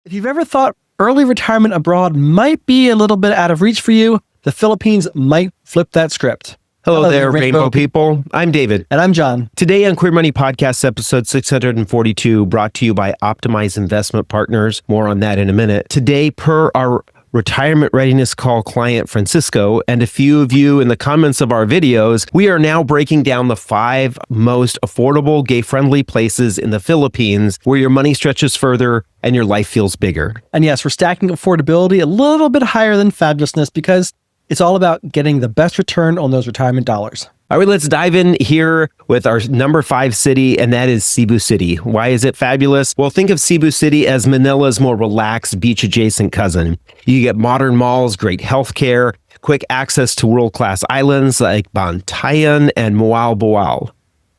If you've ever thought early retirement abroad might be a little bit out of reach for you, the Philippines might flip that script. Hello there, Rainbow people. I'm David. And I'm John. Today on Queer Money Podcast, episode 642, brought to you by Optimize Investment Partners. More on that in a minute. Today, per our retirement readiness call client Francisco and a few of you in the comments of our videos, we are now breaking down the 5 most affordable gay-friendly places in the Philippines where your money stretches further and your life feels bigger. And yes, we're stacking affordability a little bit higher than fabulousness because it's all about getting the best return on those retirement dollars. All right, let's dive in here with our number 5 city, and that is Cebu City. Why is it fabulous? Well, think of Cebu City as Manila's more relaxed, beach-adjacent cousin. You get modern malls, great healthcare, quick access to world-class islands like Bantayan and Moal Boal.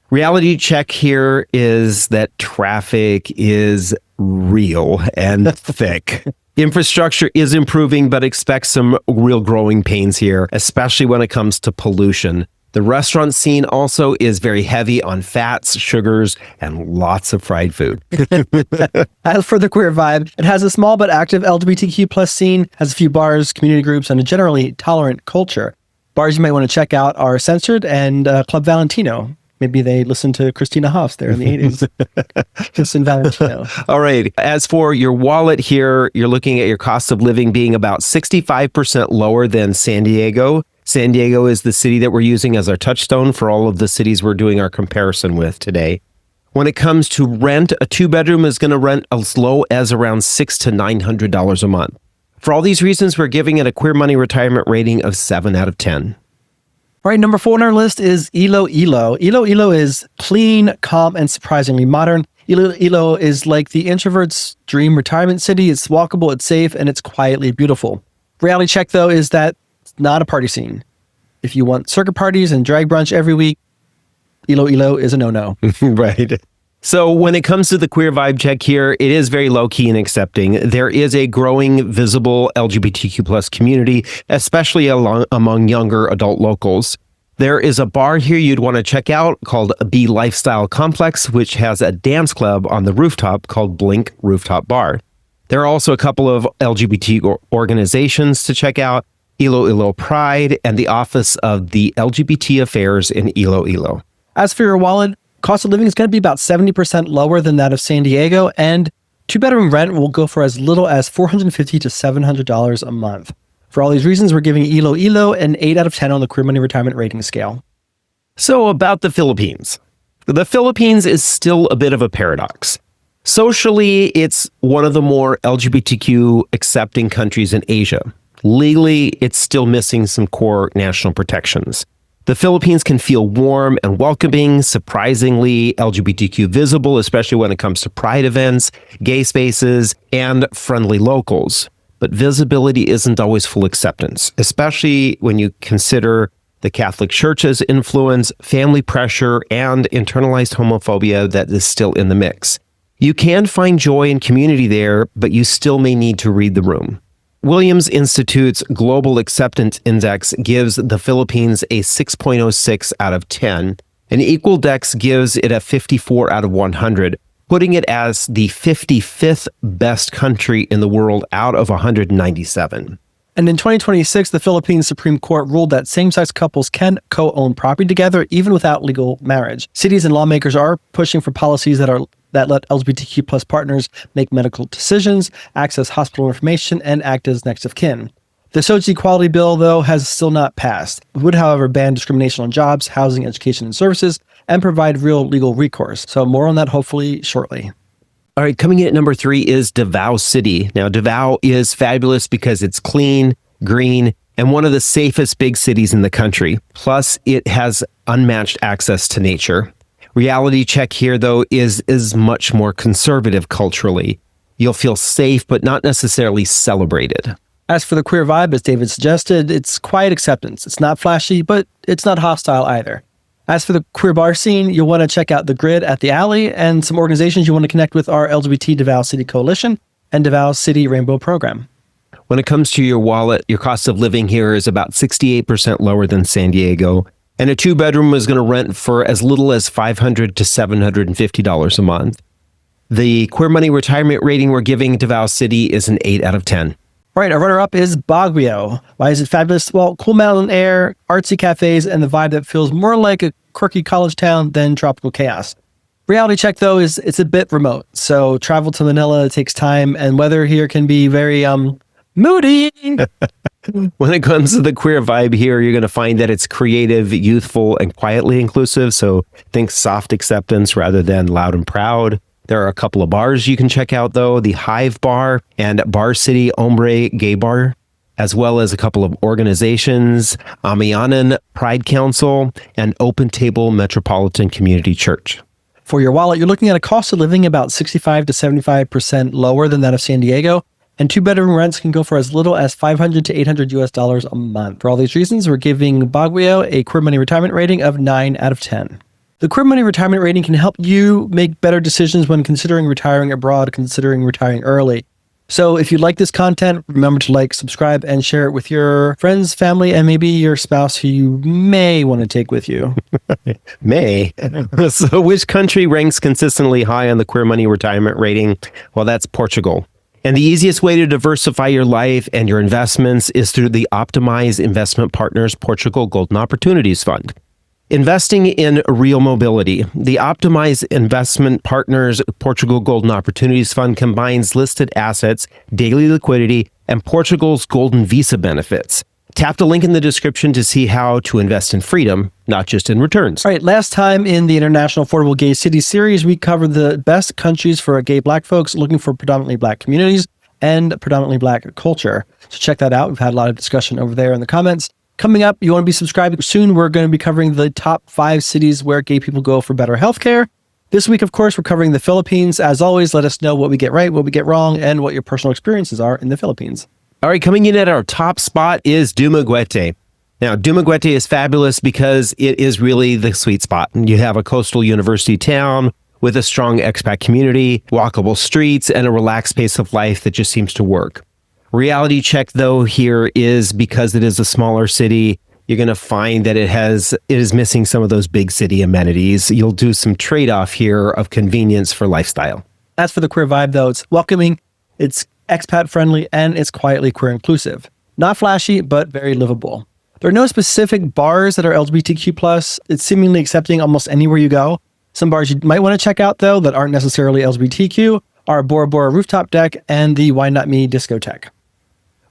Reality check here is that traffic is real and thick. Infrastructure is improving, but expect some real growing pains here, especially when it comes to pollution. The restaurant scene also is very heavy on fats, sugars, and lots of fried food. As for the queer vibe, it has a small but active LGBTQ plus scene, has a few bars, community groups, and a generally tolerant culture. Bars you might want to check out are Censored and Club Valentino. Maybe they listened to Christina Hoffs there in the 80s. Just in Valentino. All right. As for your wallet here, you're looking at your cost of living being about 65% lower than San Diego. San Diego is the city that we're using as our touchstone for all of the cities we're doing our comparison with today. When it comes to rent, a 2-bedroom is going to rent as low as around $600 to $900 a month. For all these reasons, we're giving it a Queer Money retirement rating of 7 out of 10. All right, number 4 on our list is Iloilo. Iloilo is clean, calm, and surprisingly modern. Iloilo is like the introvert's dream retirement city. It's walkable, it's safe, and it's quietly beautiful. Reality check, though, is that it's not a party scene. If you want circuit parties and drag brunch every week, Iloilo is a no-no. Right. So when it comes to the queer vibe check here, it is very low-key and accepting. There is a growing, visible LGBTQ plus community, especially among younger adult locals. There is a bar here you'd want to check out called B Lifestyle Complex, which has a dance club on the rooftop called Blink Rooftop Bar. There are also a couple of LGBT organizations to check out, Iloilo Pride and the Office of the LGBT Affairs in Iloilo. As for your wallet, cost of living is going to be about 70% lower than that of San Diego, and 2-bedroom rent will go for as little as $450 to $700 a month. For all these reasons, we're giving Iloilo an 8 out of 10 on the Queer Money retirement rating scale. So about the Philippines. The Philippines is still a bit of a paradox. Socially, it's one of the more LGBTQ accepting countries in Asia. Legally, it's still missing some core national protections. The Philippines can feel warm and welcoming, surprisingly LGBTQ visible, especially when it comes to pride events, gay spaces, and friendly locals. But visibility isn't always full acceptance, especially when you consider the Catholic Church's influence, family pressure, and internalized homophobia that is still in the mix. You can find joy and community there, but you still may need to read the room. Williams Institute's Global Acceptance Index gives the Philippines a 6.06 out of 10, and Equaldex gives it a 54 out of 100, putting it as the 55th best country in the world out of 197. And in 2026, the Philippines Supreme Court ruled that same-sex couples can co-own property together even without legal marriage. Cities and lawmakers are pushing for policies that let LGBTQ plus partners make medical decisions, access hospital information, and act as next of kin. The SOGI Equality Bill, though, has still not passed. It would, however, ban discrimination on jobs, housing, education, and services, and provide real legal recourse. So more on that hopefully shortly. All right, coming in at number 3 is Davao City. Now, Davao is fabulous because it's clean, green, and one of the safest big cities in the country. Plus, it has unmatched access to nature. Reality check here, though, is much more conservative culturally. You'll feel safe, but not necessarily celebrated. As for the queer vibe, as David suggested, it's quiet acceptance. It's not flashy, but it's not hostile either. As for the queer bar scene, you'll want to check out The Grid at the Alley, and some organizations you want to connect with are LGBT Davao City Coalition and Davao City Rainbow Program. When it comes to your wallet, your cost of living here is about 68% lower than San Diego, and a 2-bedroom is going to rent for as little as $500 to $750 a month. The Queer Money retirement rating we're giving Davao City is an 8 out of 10. All right, our runner-up is Baguio. Why is it fabulous? Well, cool mountain air, artsy cafes, and the vibe that feels more like a quirky college town than tropical chaos. Reality check, though, is it's a bit remote. So travel to Manila takes time, and weather here can be very moody. When it comes to the queer vibe here, you're going to find that it's creative, youthful, and quietly inclusive. So think soft acceptance rather than loud and proud. There are a couple of bars you can check out, though. The Hive Bar and Bar City Hombre Gay Bar, as well as a couple of organizations, Amianan Pride Council and Open Table Metropolitan Community Church. For your wallet, you're looking at a cost of living about 65 to 75% lower than that of San Diego, and two-bedroom rents can go for as little as $500 to $800 a month. For all these reasons, we're giving Baguio a Queer Money retirement rating of 9 out of 10. The Queer Money retirement rating can help you make better decisions when considering retiring abroad, considering retiring early. So if you like this content, remember to like, subscribe, and share it with your friends, family, and maybe your spouse who you may want to take with you. May. So which country ranks consistently high on the Queer Money retirement rating? Well, that's Portugal. And the easiest way to diversify your life and your investments is through the Optimize Investment Partners Portugal Golden Opportunities Fund. Investing in real mobility. The Optimize Investment Partners Portugal Golden Opportunities Fund combines listed assets, daily liquidity, and Portugal's golden visa benefits. Tap the link in the description to see how to invest in freedom, not just in returns. All right, last time in the International Affordable Gay City series, we covered the best countries for gay Black folks looking for predominantly Black communities and predominantly Black culture. So check that out. We've had a lot of discussion over there in the comments. Coming up, you want to be subscribed. Soon, we're going to be covering the top 5 cities where gay people go for better healthcare. This week, of course, we're covering the Philippines. As always, let us know what we get right, what we get wrong, and what your personal experiences are in the Philippines. All right, coming in at our top spot is Dumaguete. Now, Dumaguete is fabulous because it is really the sweet spot. You have a coastal university town with a strong expat community, walkable streets, and a relaxed pace of life that just seems to work. Reality check, though, here is because it is a smaller city, you're going to find that it is missing some of those big city amenities. You'll do some trade-off here of convenience for lifestyle. As for the queer vibe, though, it's welcoming, it's expat-friendly, and it's quietly queer inclusive. Not flashy, but very livable. There are no specific bars that are LGBTQ+. It's seemingly accepting almost anywhere you go. Some bars you might want to check out, though, that aren't necessarily LGBTQ are Bora Bora Rooftop Deck and the Why Not Me discotheque.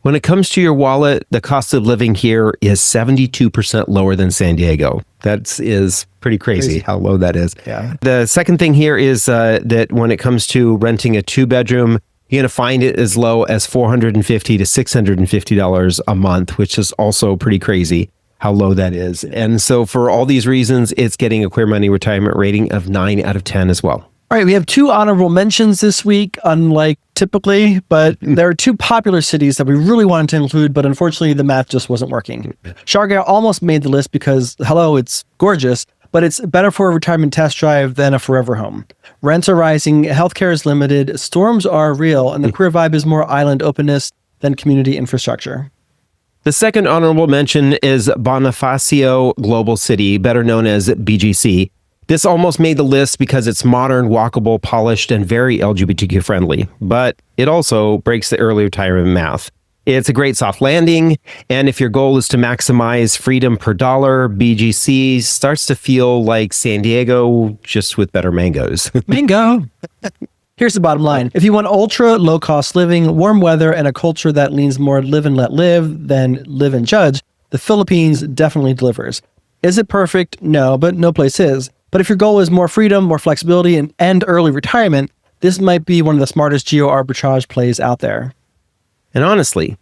When it comes to your wallet, the cost of living here is 72% lower than San Diego. That is pretty crazy how low that is. Yeah. The second thing here is that when it comes to renting a 2-bedroom, you're going to find it as low as $450 to $650 a month, which is also pretty crazy how low that is. And so for all these reasons, it's getting a Queer Money retirement rating of 9 out of 10 as well. All right, we have 2 honorable mentions this week, unlike typically, but there are 2 popular cities that we really wanted to include, but unfortunately the math just wasn't working. Siargao almost made the list because, hello, it's gorgeous, but it's better for a retirement test drive than a forever home. Rents are rising, healthcare is limited, storms are real, and the queer vibe is more island openness than community infrastructure. The second honorable mention is Bonifacio Global City, better known as BGC. This almost made the list because it's modern, walkable, polished, and very LGBTQ friendly, but it also breaks the early retirement math. It's a great soft landing, and if your goal is to maximize freedom per dollar, BGC starts to feel like San Diego, just with better mangoes. Bingo! Here's the bottom line. If you want ultra low-cost living, warm weather, and a culture that leans more live and let live than live and judge, the Philippines definitely delivers. Is it perfect? No, but no place is. But if your goal is more freedom, more flexibility, and early retirement, this might be one of the smartest geo-arbitrage plays out there. And honestly,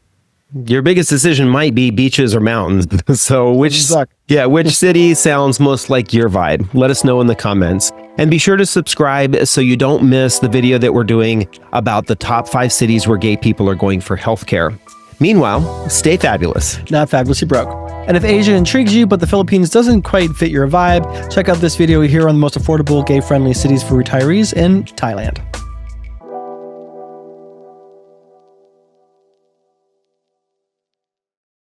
your biggest decision might be beaches or mountains. So which city sounds most like your vibe? Let us know in the comments. And be sure to subscribe so you don't miss the video that we're doing about the top 5 cities where gay people are going for healthcare. Meanwhile, stay fabulous. Not fabulously broke. And if Asia intrigues you, but the Philippines doesn't quite fit your vibe, check out this video here on the most affordable gay-friendly cities for retirees in Thailand.